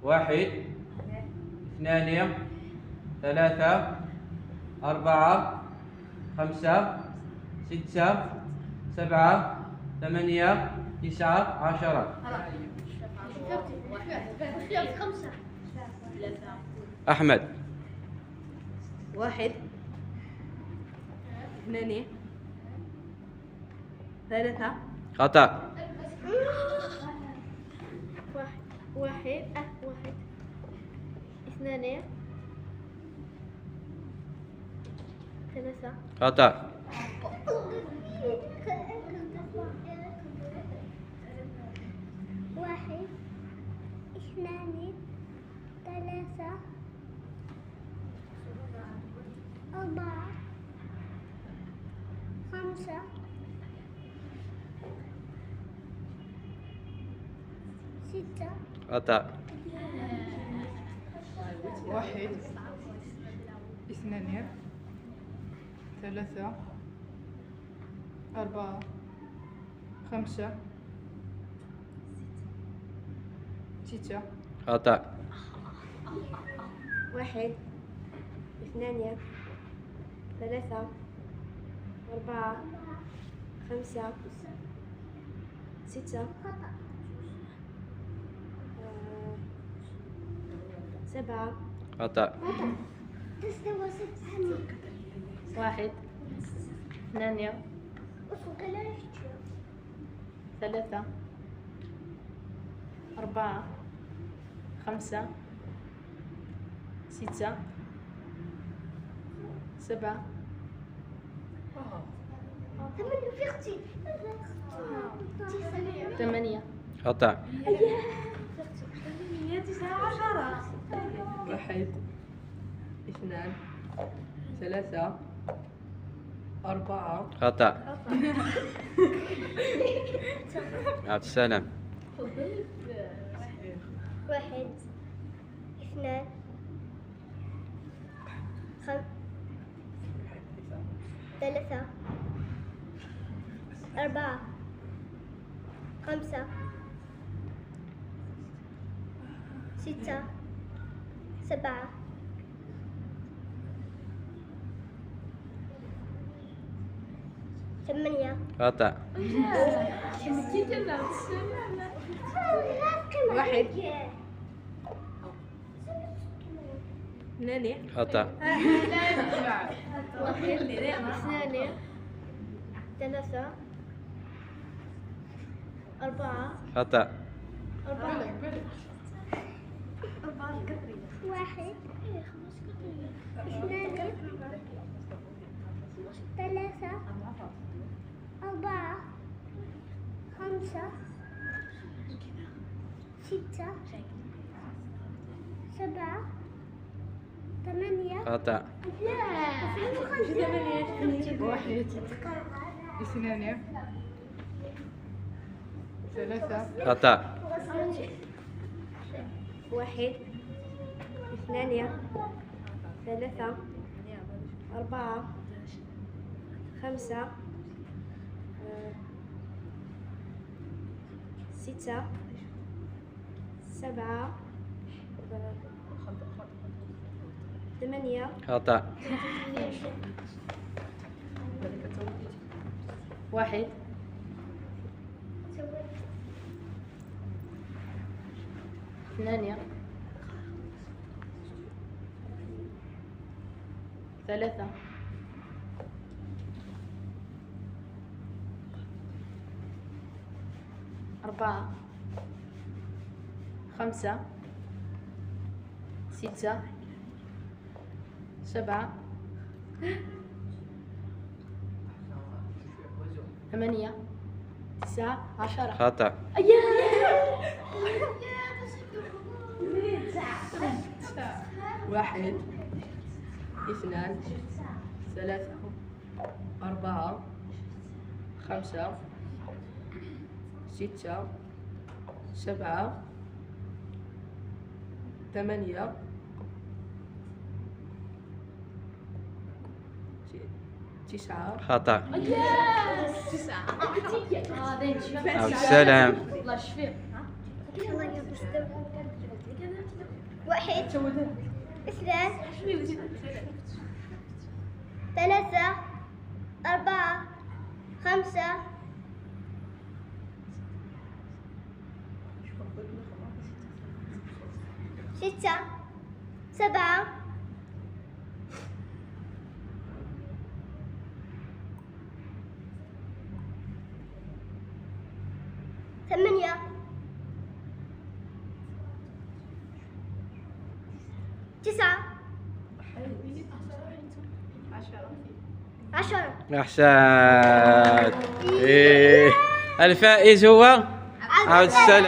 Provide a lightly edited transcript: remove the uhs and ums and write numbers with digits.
1 2 3 4 5 6 7 8 9 10. أحمد. 1 2 3 خطأ. 1 2 3 خطأ. 1 2 3 4 5 6 خطأ. 1 2 3 4 5 6 خطأ. 1 2 3 4 5 6 7 خطأ. 1 2 3 4 5 6 7 8 خطأ. 1 2 3 4 خطأ. عبد السلام. 1 2 3 4 5 6 7 8 خطأ. 1 2 خطأ. 2 3 4 خطأ. 1 2 3 4 5 6 7 8 خطأ. 1 2 3 خطأ. 1 2 3 4 5 6 7 8 خطأ. 1 2 3 4 5 6 7 8 9 10. خطأ. 1 2 3 4 5 6 7 8 9 خطأ. 9 عبد السلام. الله يشفيك. الله يبارك واحد اثنان ثلاثة أربعة خمسة ستة سبعة ثمانية تسعة عشرة أحسنت. إيه. الفائز هو عبد السلام.